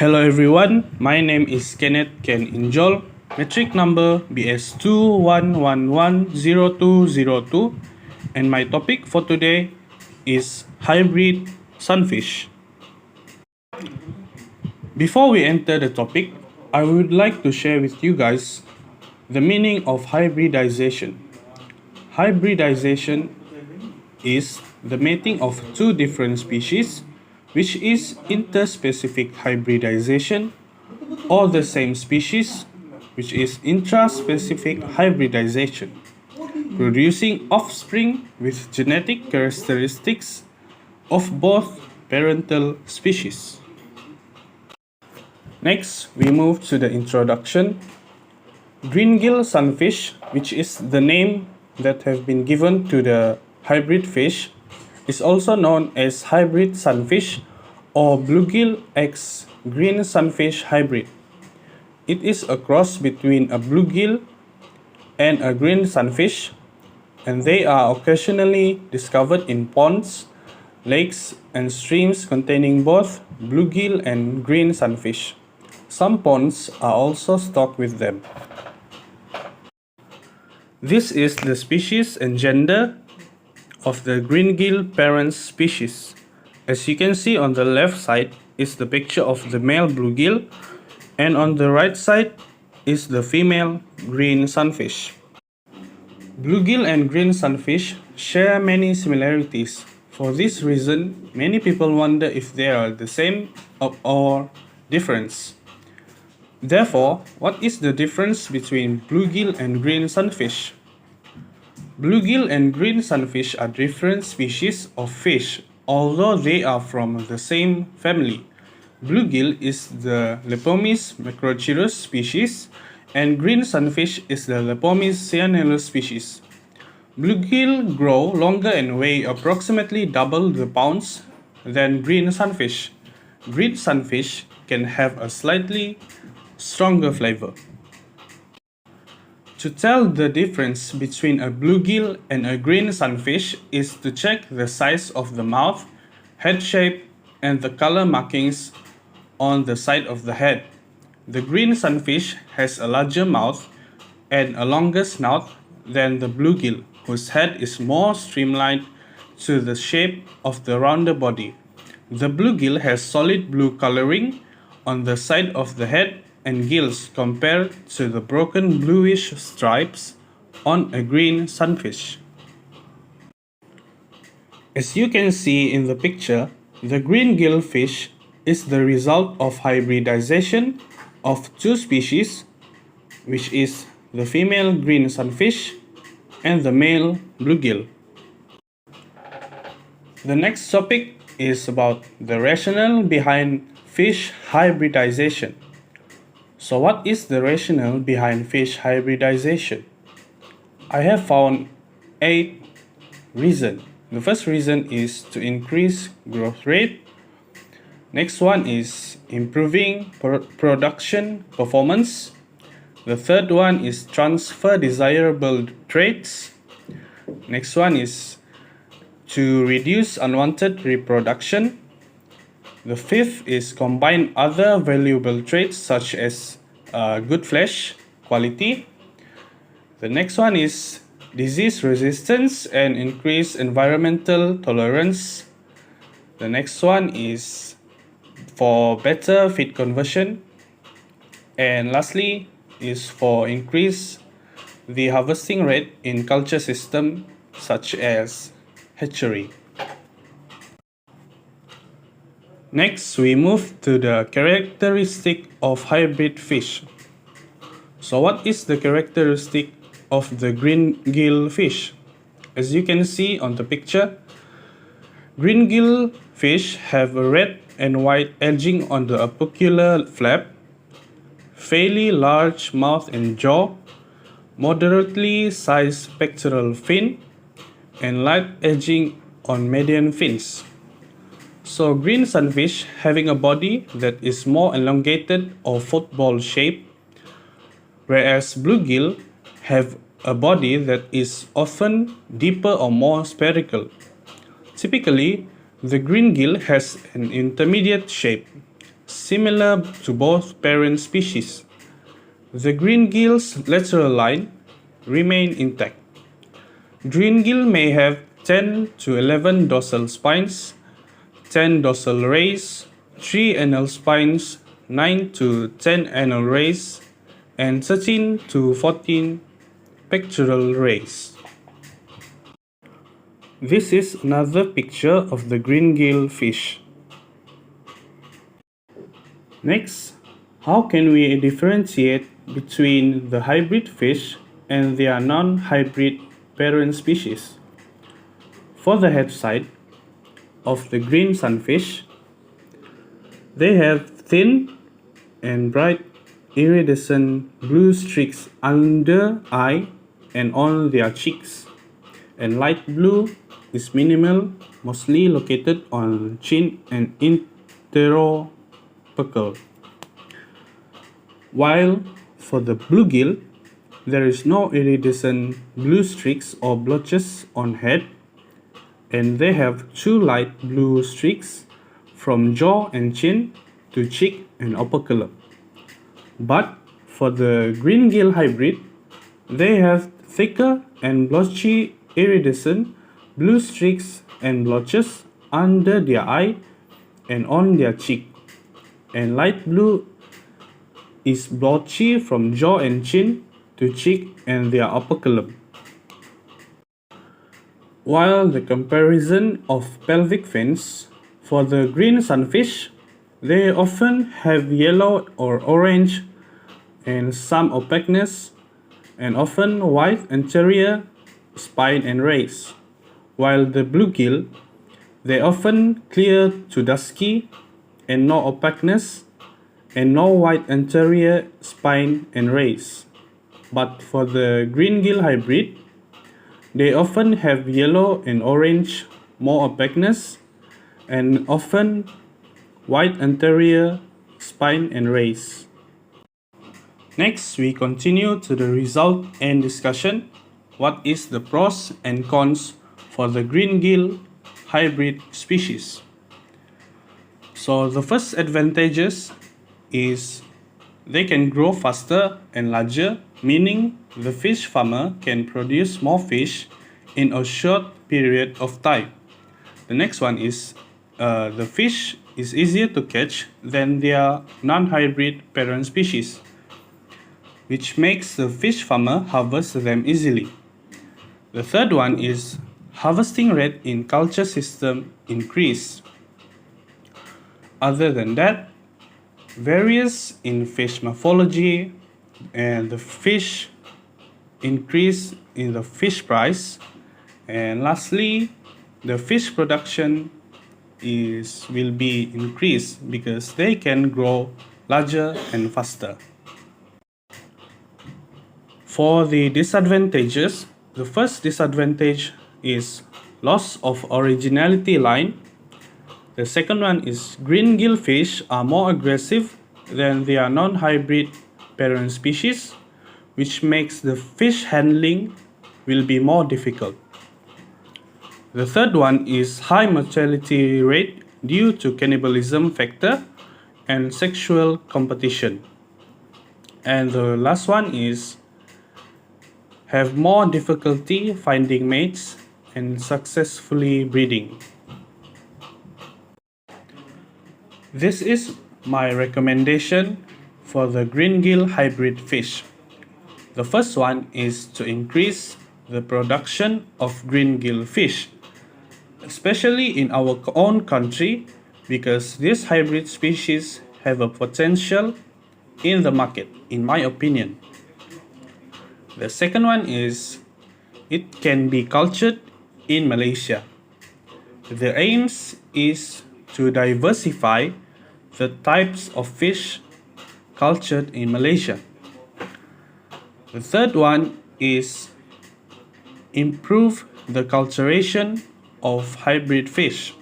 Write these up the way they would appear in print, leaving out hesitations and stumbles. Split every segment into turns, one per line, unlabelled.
Hello everyone, my name is INJOL, metric number BS2111002, and my topic for today is hybrid sunfish. Before we enter the topic, I would like to share with you guys the meaning of hybridization. Hybridization is the mating of two different species, which is interspecific hybridization, or the same species, which is intraspecific hybridization, producing offspring with genetic characteristics of both parental species. Next, we move to the introduction. Greengill sunfish, which is the name that has been given to the hybrid fish, is also known as hybrid sunfish or bluegill x green sunfish hybrid. It is a cross between a bluegill and a green sunfish, and they are occasionally discovered in ponds, lakes, and streams containing both bluegill and green sunfish. Some ponds are also stocked with them. This is the species and gender of the greengill parent species. As you can see, on the left side is the picture of the male bluegill, and on the right side is the female green sunfish. Bluegill and green sunfish share many similarities. For this reason, many people wonder if they are the same or different. Therefore, what is the difference between bluegill and green sunfish? Bluegill and green sunfish are different species of fish, although they are from the same family. Bluegill is the Lepomys macrochirus species, and green sunfish is the Lepomys cyanellus species. Bluegill grow longer and weigh approximately double the pounds than green sunfish. Green sunfish can have a slightly stronger flavor. To tell the difference between a bluegill and a green sunfish is to check the size of the mouth, head shape, and the color markings on the side of the head. The green sunfish has a larger mouth and a longer snout than the bluegill, whose head is more streamlined to the shape of the rounder body. The bluegill has solid blue coloring on the side of the head and gills compared to the broken bluish stripes on a green sunfish. As you can see in the picture, the green gill fish is the result of hybridization of two species, which is the female green sunfish and the male bluegill. The next topic is about the rationale behind fish hybridization. So what is the rationale behind fish hybridization? I have found 8 reasons. The first reason is to increase growth rate. Next one is improving production performance. The third one is transfer desirable traits. Next one is to reduce unwanted reproduction. The fifth is combine other valuable traits such as good flesh quality. The next one is disease resistance and increase environmental tolerance. The next one is for better feed conversion. And lastly is for increase the harvesting rate in culture system such as hatchery. Next, we move to the characteristic of hybrid fish. So what is the characteristic of the greengill fish? As you can see on the picture, greengill fish have a red and white edging on the apicular flap, fairly large mouth and jaw, moderately sized pectoral fin, and light edging on median fins. So green sunfish having a body that is more elongated or football shaped, whereas bluegill have a body that is often deeper or more spherical. Typically, the greengill has an intermediate shape. similar to both parent species. The green gill's lateral line remain intact. Green gill may have 10 to 11 dorsal spines, 10 dorsal rays, 3 anal spines, 9 to 10 anal rays, and 13 to 14 pectoral rays. This is another picture of the green gill fish. Next, how can we differentiate between the hybrid fish and their non-hybrid parent species? For the head side of the green sunfish, they have thin and bright iridescent blue streaks under eye and on their cheeks, and light blue is minimal, mostly located on chin and interopercle. While for the bluegill, there is no iridescent blue streaks or blotches on head, and they have two light blue streaks from jaw and chin to cheek and operculum. But for the green gill hybrid, they have thicker and blotchy iridescent blue streaks and blotches under their eye and on their cheek, and light blue is blotchy from jaw and chin to cheek and their operculum. While the comparison of pelvic fins, for the green sunfish, they often have yellow or orange and some opaqueness, and often white anterior spine and rays, while the bluegill, they often clear to dusky and no opaqueness and no white anterior spine and rays. But for the green gill hybrid, they often have yellow and orange, more opaqueness, and often white anterior spine and rays. Next, we continue to the result and discussion. What is the pros and cons for the green gill hybrid species? So the first advantages is they can grow faster and larger, meaning the fish farmer can produce more fish in a short period of time. The next one is the fish is easier to catch than their non-hybrid parent species, which makes the fish farmer harvest them easily. The third one is harvesting rate in culture system increase. Other than that, various in fish morphology and the fish increase in the fish price, and lastly, the fish production will be increased because they can grow larger and faster. For the disadvantages, the first disadvantage is loss of originality line. The second one is green gill fish are more aggressive than their non-hybrid parent species, which makes the fish handling will be more difficult. The third one is high mortality rate due to cannibalism factor and sexual competition. And the last one is have more difficulty finding mates and successfully breeding. This is my recommendation for the green gill hybrid fish. The first one is to increase the production of green gill fish, especially in our own country, because this hybrid species have a potential in the market, in my opinion. The second one is it can be cultured in Malaysia. The aims is to diversify the types of fish cultured in Malaysia. The third one is improve the culturation of hybrid fish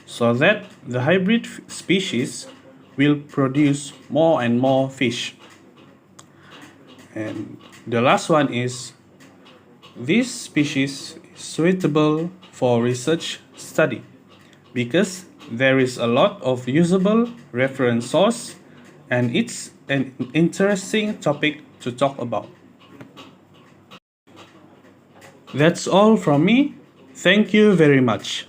so that the hybrid species will produce more and more fish. And the last one is this species is suitable for research study because There is a lot of usable reference source and it's an interesting topic to talk about. That's all from me. Thank you very much.